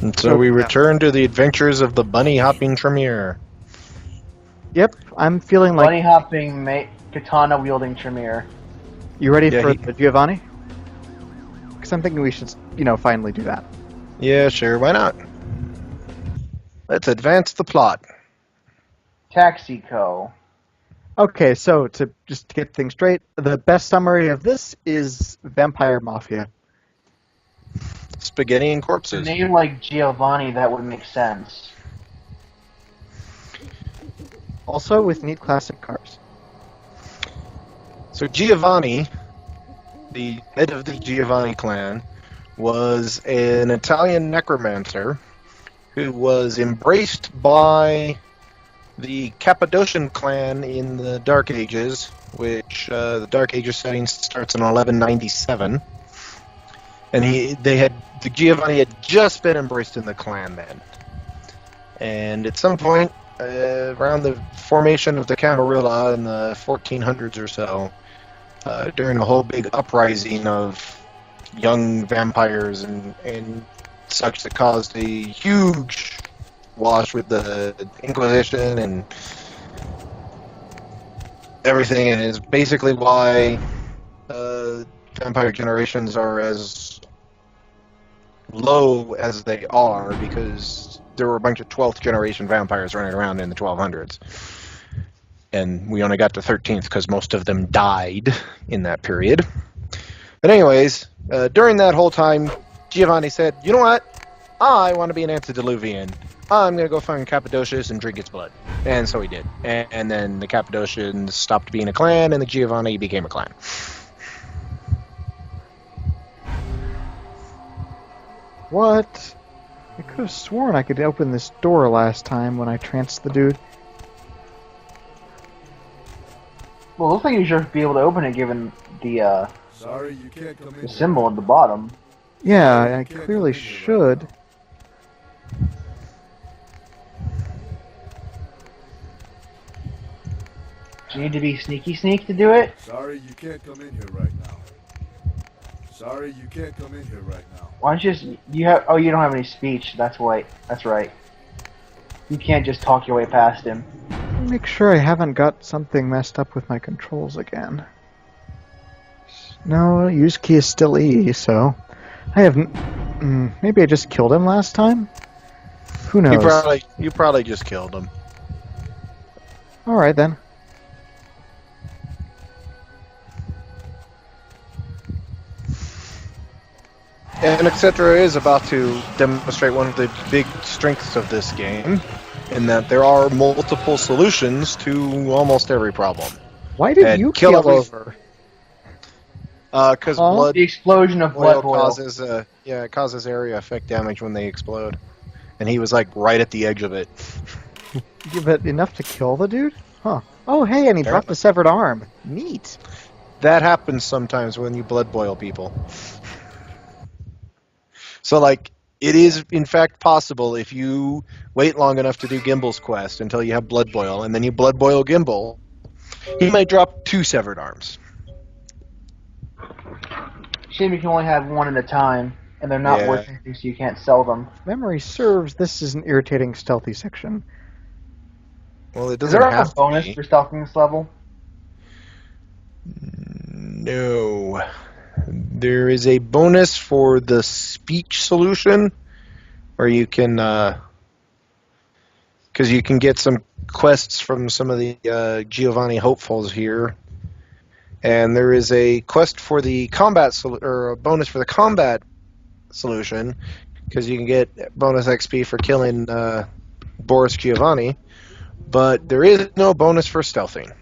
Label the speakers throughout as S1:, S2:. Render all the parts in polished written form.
S1: And so we return to the adventures of the bunny hopping Tremere.
S2: Yep, I'm feeling like...
S3: Bunny hopping, katana wielding Tremere.
S2: You ready for the Giovanni? Because I'm thinking we should, finally do that.
S1: Yeah, sure, why not? Let's advance the plot.
S3: Taxico.
S2: Okay, so to get things straight, the best summary of this is Vampire Mafia.
S1: Spaghetti and corpses.
S3: A name like Giovanni, that would make sense.
S2: Also with neat classic cars.
S1: So Giovanni, the head of the Giovanni clan, was an Italian necromancer who was embraced by the Cappadocian clan in the Dark Ages, which the Dark Ages setting starts in 1197. And the Giovanni had just been embraced in the clan then. And at some point, around the formation of the Camarilla in the 1400s or so, during a whole big uprising of young vampires and such that caused a huge wash with the Inquisition and everything, and is basically why vampire generations are as low as they are, because there were a bunch of 12th generation vampires running around in the 1200s. And we only got to 13th because most of them died in that period. But anyways, during that whole time, Giovanni said, you know what? I want to be an antediluvian. I'm going to go find Cappadocius and drink its blood. And so he did. And then the Cappadocians stopped being a clan, and the Giovanni became a clan.
S2: What? I could have sworn I could open this door last time when I tranced the dude.
S3: Well, it looks like you should be able to open it given the
S4: Sorry, you can't come in.
S3: the symbol at the bottom.
S2: Yeah, I clearly should.
S3: Do you need to be sneaky sneak to do it?
S4: Sorry, you can't come in here right now. Sorry, you can't come in here right now.
S3: Why don't you just you don't have any speech. That's why. That's right. You can't just talk your way past him.
S2: Make sure I haven't got something messed up with my controls again. No, use key is still E, so I haven't. Maybe I just killed him last time. Who knows?
S1: You probably just killed him.
S2: All right then.
S1: And Exetera is about to demonstrate one of the big strengths of this game, in that there are multiple solutions to almost every problem.
S2: Why did you kill over?
S1: Because blood.
S3: The explosion of blood oil
S1: causes it causes area effect damage when they explode, and he was like right at the edge of it.
S2: Give it enough to kill the dude? Huh. Oh hey, and he dropped the severed arm. Neat.
S1: That happens sometimes when you blood boil people. So, like, it is, in fact, possible if you wait long enough to do Gimble's quest until you have Blood Boil, and then you Blood Boil Gimble, he might drop 2 severed arms.
S3: Shame you can only have one at a time, and they're not worth anything, so you can't sell them.
S2: Memory serves, this is an irritating stealthy section.
S1: Well, it
S3: Is
S1: doesn't
S3: there
S1: have
S3: a bonus for stealthing this level?
S1: No. There is a bonus for the speech solution, where you can, because you can get some quests from some of the Giovanni hopefuls here, and there is a quest for the combat or a bonus for the combat solution, because you can get bonus XP for killing Boris Giovanni, but there is no bonus for stealthing.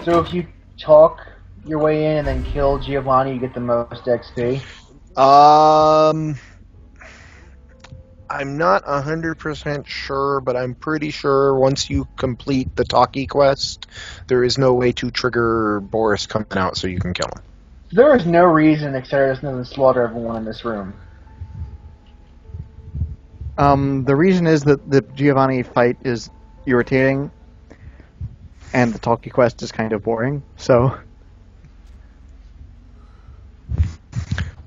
S3: So if you talk your way in and then kill Giovanni, you get the most XP?
S1: I'm not 100% sure, but I'm pretty sure once you complete the talkie quest, there is no way to trigger Boris coming out so you can kill him.
S3: There is no reason Exetera doesn't slaughter everyone in this room.
S2: The reason is that the Giovanni fight is irritating, and the talkie quest is kind of boring, so...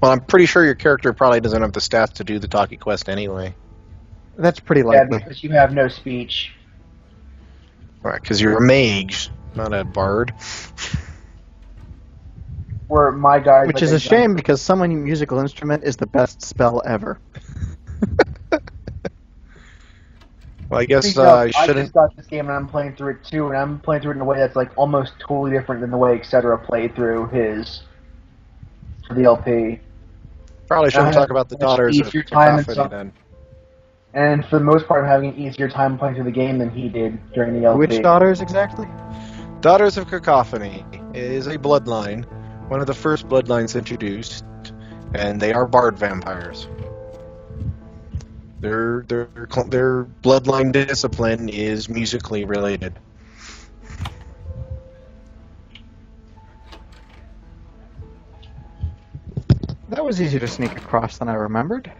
S1: Well, I'm pretty sure your character probably doesn't have the stats to do the talkie quest anyway.
S2: That's pretty
S3: Yeah,
S2: likely.
S3: because you have no speech.
S1: Right, because you're a mage, not a bard.
S3: Where my guys,
S2: Which
S3: like,
S2: is a shame because summoning musical instrument is the best spell ever.
S1: Well, I guess
S3: Speaking of,
S1: I
S3: I
S1: shouldn't.
S3: just got this game and I'm playing through it too, and I'm playing through it in a way that's like almost totally different than the way Exetera played through his for the LP.
S1: Probably shouldn't
S3: I
S1: talk
S3: have
S1: about the
S3: much
S1: daughters of
S3: easier time and
S1: Cacophony then.
S3: And for the most part, I'm having an easier time playing through the game than he did during the LP.
S2: Which daughters exactly?
S1: Daughters of Cacophony is a bloodline, one of the first bloodlines introduced, and they are bard vampires. Their bloodline discipline is musically related.
S2: That was easier to sneak across than I remembered.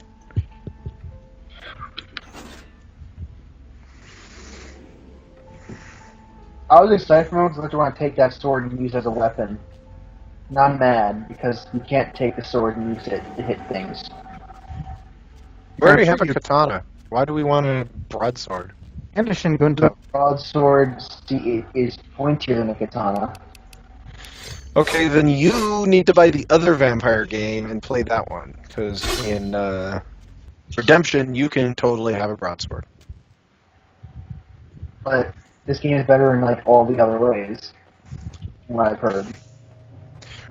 S3: I was excited for a moment because I want to take that sword and use it as a weapon. And I'm mad because you can't take the sword and use it to hit things.
S1: We already
S2: I'm
S1: have
S2: sure
S1: a
S2: you-
S1: katana. Why do we want a broadsword?
S2: And a Shingunta.
S3: The broadsword is pointier than a katana.
S1: Okay, then you need to buy the other vampire game and play that one, because in Redemption you can totally have a broadsword.
S3: But this game is better in like all the other ways, from what I've heard.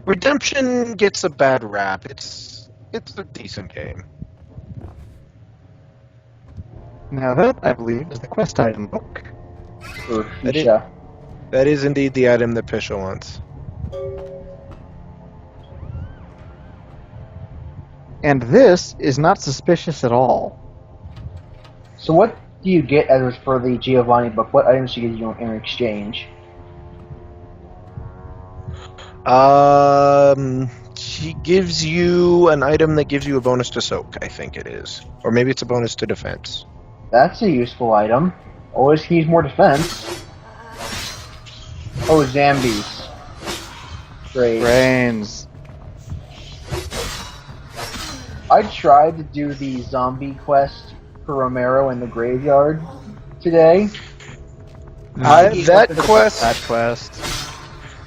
S1: Redemption gets a bad rap. It's a decent game.
S2: Now that, I believe, is the quest item book.
S3: For
S1: That is-
S3: Fuchsia.
S1: That is indeed the item that Pisha wants.
S2: And this is not suspicious at all.
S3: So what do you get as for the Giovanni book? What items do you get in exchange?
S1: She gives you an item that gives you a bonus to soak, I think it is. Or maybe it's a bonus to defense.
S3: That's a useful item. Always needs more defense. Oh, Zambies. Great.
S2: Brains.
S3: I tried to do the zombie quest for Romero in the graveyard today.
S1: That quest,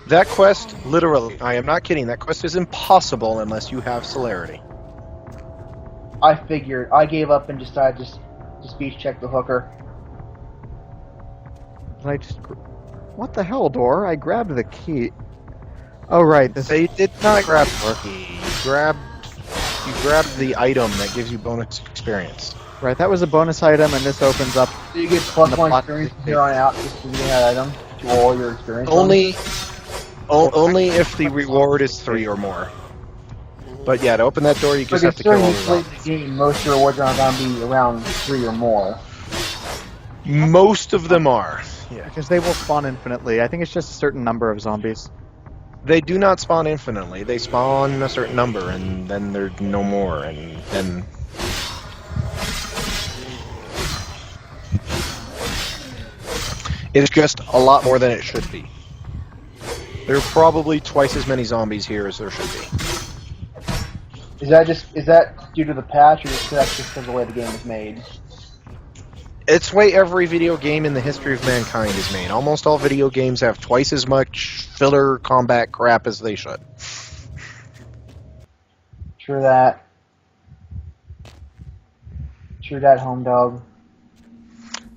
S2: That quest.
S1: literally, I am not kidding, that quest is impossible unless you have celerity.
S3: I figured. I gave up and decided just to speech check the hooker.
S2: I just. What the hell, door? I grabbed the key. Oh, right. This.
S1: They did not grab the key. You grabbed the item that gives you bonus experience.
S2: Right, that was a bonus item, and this opens up.
S3: So you get plus
S2: The
S3: one
S2: plot-
S3: experience from here on out just for getting that item to all your experience.
S1: Only if the reward is 3 or more. But yeah, to open that door, you
S3: But
S1: just have to kill all
S3: considering
S1: the
S3: you played
S1: zombies.
S3: the game, most of your rewards are going to be around 3 or more.
S1: Most of them are. Yeah.
S2: Because they will spawn infinitely. I think it's just a certain number of zombies.
S1: They do not spawn infinitely. They spawn a certain number, and then there's no more, and then... It's just a lot more than it should be. There are probably twice as many zombies here as there should be.
S3: Is that due to the patch, or just that's just because of the way the game is made?
S1: It's the way every video game in the history of mankind is made. Almost all video games have twice as much filler combat crap as they should.
S3: True that. True that, home dog.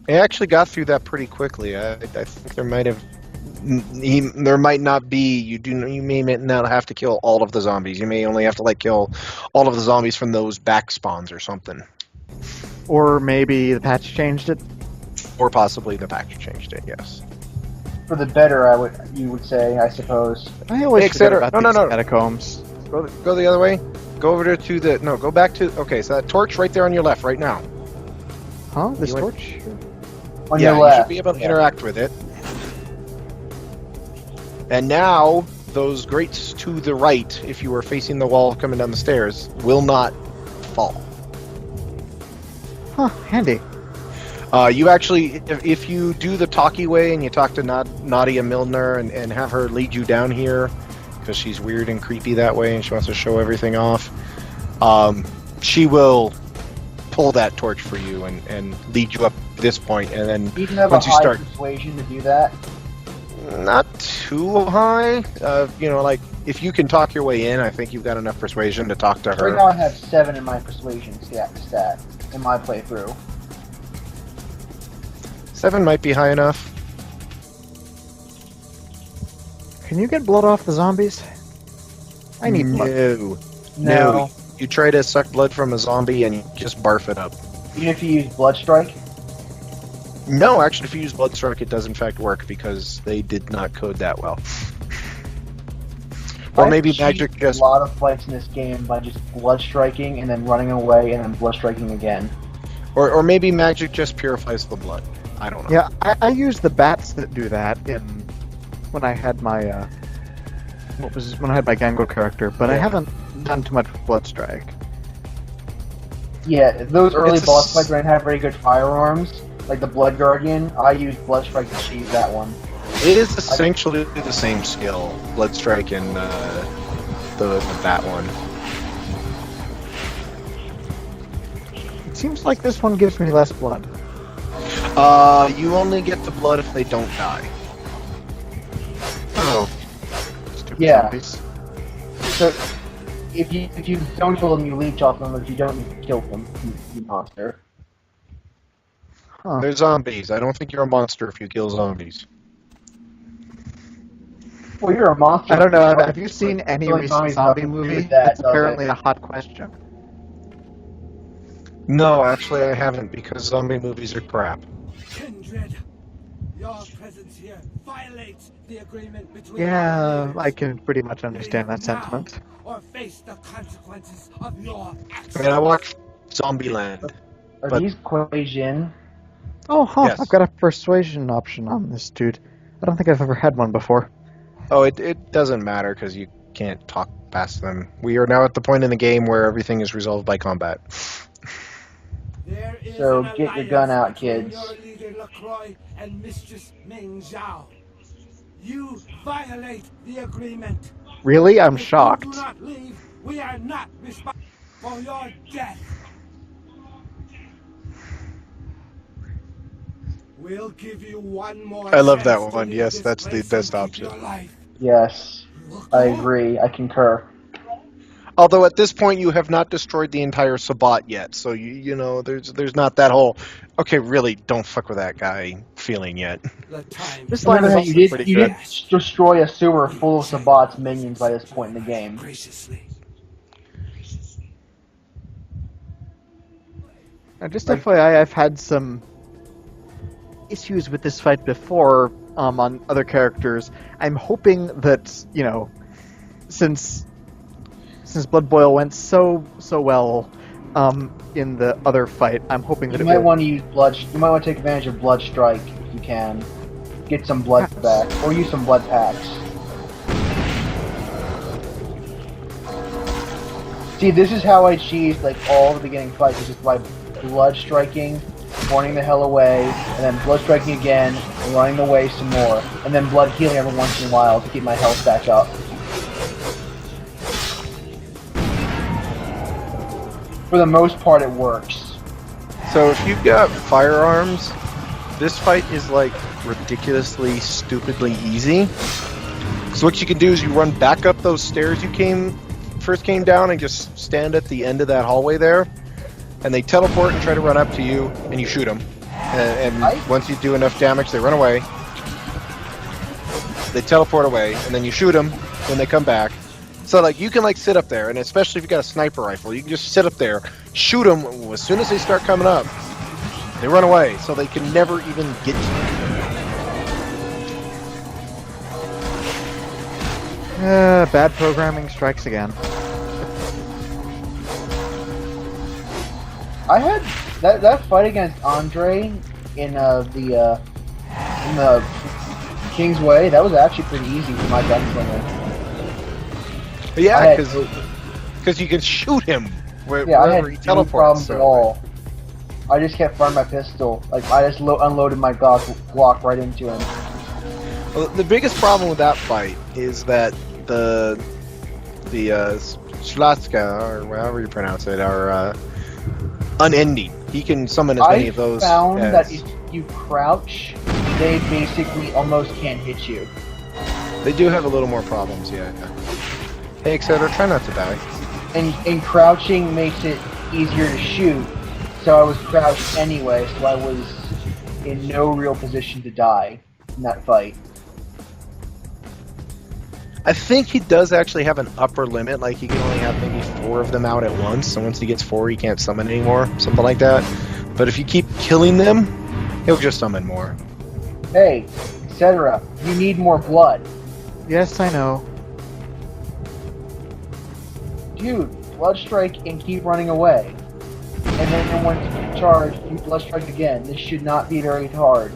S1: I actually got through that pretty quickly. I think there might have, there might not be. You may not have to kill all of the zombies. You may only have to kill all of the zombies from those back spawns or something,
S2: Or maybe the patch changed it.
S1: or possibly the patch changed it. Yes.
S3: For the better, you would say, I suppose.
S2: I always
S1: Hey,
S2: forget
S1: Exetera.
S2: about
S1: No,
S2: these
S1: no, no.
S2: catacombs.
S1: Go the other way. Go over to the go back to. Okay, so that torch right there on your left, right now.
S2: Huh? This
S1: You went-
S2: torch?
S3: On
S1: Yeah,
S3: your
S1: you
S3: left.
S1: should be able to interact with it. And now, those grates to the right, if you were facing the wall coming down the stairs, will not fall.
S2: Huh, handy.
S1: You actually, if you do the talkie way and you talk to Nadia Milner and have her lead you down here, because she's weird and creepy that way and she wants to show everything off, she will pull that torch for you and lead you up to this point, and then
S3: You can have
S1: once
S3: a
S1: you
S3: high
S1: start,
S3: persuasion to do that.
S1: not too high, like if you can talk your way in, I think you've got enough persuasion to talk to her.
S3: Right now I have 7 in my persuasion stat in my playthrough.
S1: 7 might be high enough.
S2: Can you get blood off the zombies? I need blood.
S1: No. You try to suck blood from a zombie and you just barf it up.
S3: Even if you use Blood Strike?
S1: No, actually, if you use Blood Strike, it does in fact work because they did not code that well. Or
S3: I've
S1: maybe
S3: cheated
S1: magic just.
S3: a lot of fights in this game by just Blood Striking and then running away and then Blood Striking again.
S1: Or maybe magic just purifies the blood. I don't know.
S2: Yeah, I use the bats that do that when I had my when I had my Gango character, but I haven't done too much with Bloodstrike.
S3: Yeah, those early
S1: It's a
S3: boss fights where I didn't have very good firearms, like the Blood Guardian, I used Blood Strike to cheese that one.
S1: It is essentially the same skill, Blood Strike and the bat one.
S2: It seems like this one gives me less blood.
S1: You only get the blood if they don't die. Oh. Stupid
S3: Yeah.
S1: zombies.
S3: So, if you don't kill them, you leech off them. If you don't, you kill them, you monster.
S2: Huh.
S1: They're zombies. I don't think you're a monster if you kill zombies.
S3: Well, you're a monster.
S2: I don't know. Have you seen any
S3: Killing
S2: recent
S3: zombies
S2: zombie
S3: nothing to do
S2: movie?
S3: with that,
S2: That's
S3: does
S2: apparently
S3: it?
S2: a hot question.
S1: No, actually I haven't, because zombie movies are crap.
S5: Kindred, your presence here violates the agreement between
S2: Yeah,
S5: our
S2: I can pretty much understand that
S5: Leave now,
S2: sentiment.
S5: or face the consequences of your actions.
S1: I mean, I watched Zombieland.
S3: Are
S1: But-
S3: these Quasian?
S2: Oh, huh.
S1: Yes.
S2: I've got a persuasion option on this dude. I don't think I've ever had one before.
S1: Oh, it doesn't matter because you can't talk past them. We are now at the point in the game where everything is resolved by combat.
S5: There is
S3: So
S5: an
S3: get your gun
S5: alliance
S3: out,
S5: between
S3: kids.
S5: Your leader LaCroix and Mistress Ming Zhao. You violate the agreement.
S2: Really? I'm
S5: If
S2: shocked.
S5: you do not leave, we are not responsible for your death. We'll give you one more
S1: I love that
S5: chance to
S1: one.
S5: leave
S1: Yes,
S5: this
S1: that's the
S5: place
S1: best
S5: and keep
S1: option.
S5: your life.
S3: Yes, I agree. I concur.
S1: Although at this point you have not destroyed the entire Sabbat yet, so you know there's not that whole okay, really don't fuck with that guy feeling yet.
S5: The time
S2: This
S3: On
S2: line
S3: the
S2: is
S3: other hand,
S2: also
S3: you
S2: pretty
S3: did
S2: good.
S3: destroy a sewer full of Sabat's minions by this point in the game.
S5: graciously.
S2: Now, just FYI, I've had some issues with this fight before on other characters. I'm hoping that, since Blood Boil went so well in the other fight, I'm hoping that
S3: You
S2: it
S3: might
S2: will...
S3: want to use blood. You might want to take advantage of Blood Strike if you can. Get some blood back, or use some blood packs. See, this is how I cheese like all the beginning fights. Is just by blood striking, running the hell away, and then blood striking again, and running away some more, and then blood healing every once in a while to keep my health back up. For the most part, it works.
S1: So if you've got firearms, this fight is like ridiculously, stupidly easy. So what you can do is you run back up those stairs you first came down and just stand at the end of that hallway there, and they teleport and try to run up to you, and you shoot them. And once you do enough damage, they run away. They teleport away, and then you shoot them when they come back. So like you can like sit up there, and especially if you got a sniper rifle, you can just sit up there, shoot them. As soon as they start coming up, they run away, so they can never even get to you.
S2: Bad programming strikes again.
S3: I had that fight against Andre in the King's Way. That was actually pretty easy for my gunslinger.
S1: But yeah,
S3: I had-
S1: because you can shoot him
S3: Yeah, I
S1: wherever
S3: had
S1: he
S3: no
S1: teleports.
S3: problems at all. I just kept firing my pistol. Like I just unloaded my Glock right into him.
S1: Well, the biggest problem with that fight is that the Schlatska, or however you pronounce it, or unending. He can summon as many
S3: I
S1: of those.
S3: found
S1: as...
S3: that if you crouch, they basically almost can't hit you.
S1: They do have a little more problems, yeah. Hey, Exetera, try not to die.
S3: And crouching makes it easier to shoot, so I was crouched anyway, so I was in no real position to die in that fight.
S1: I think he does actually have an upper limit, like he can only have maybe 4 of them out at once, so once he gets 4 he can't summon anymore, something like that. But if you keep killing them, he'll just summon more.
S3: Hey, etc., you need more blood.
S2: Yes, I know.
S3: Dude, blood strike and keep running away. And then once you charge, you blood strike again. This should not be very hard.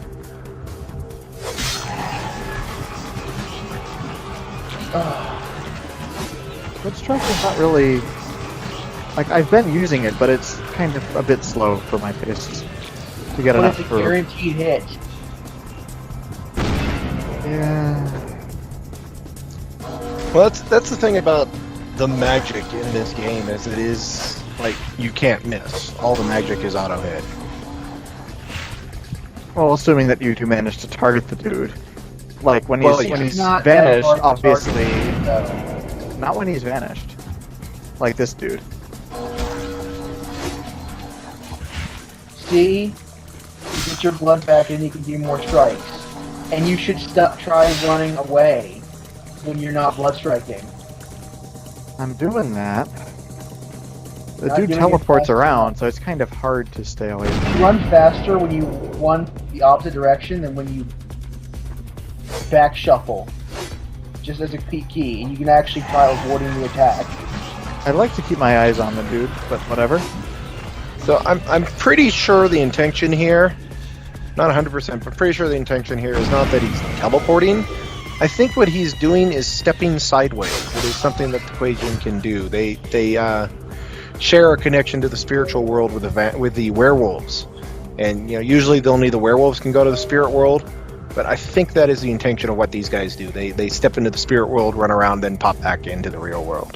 S2: Blood Strike is not really... Like, I've been using it, but it's kind of a bit slow for my pace to get
S3: But
S2: enough
S3: it's a
S2: for...
S3: guaranteed hit.
S2: Yeah...
S1: Well, that's the thing about the magic in this game, is it is, like, you can't miss. All the magic is auto-hit.
S2: Well, assuming that you do manage to target the dude. Like, when he's,
S1: Well,
S2: when he's
S3: not that
S2: vanished,
S3: hard to
S2: obviously...
S3: target, though.
S2: Not when he's vanished. Like this dude.
S3: See? You get your blood back and you can do more strikes. And you should stop trying running away when you're not blood striking.
S2: I'm doing that. The
S3: Not
S2: dude
S3: doing it
S2: teleports
S3: fast
S2: around,
S3: enough.
S2: so it's kind of hard to stay away from
S3: You
S2: him.
S3: run faster when you run the opposite direction than when you back shuffle. Just as a key, and you can actually try avoiding the attack.
S2: I'd like to keep my eyes on the dude, but whatever.
S1: So I'm pretty sure the intention here, not 100%, but pretty sure the intention here is not that he's teleporting. I think what he's doing is stepping sideways. It is something that the Quajian can do. They share a connection to the spiritual world with the werewolves, and usually only the werewolves can go to the spirit world. But I think that is the intention of what these guys do. They step into the spirit world, run around, then pop back into the real world.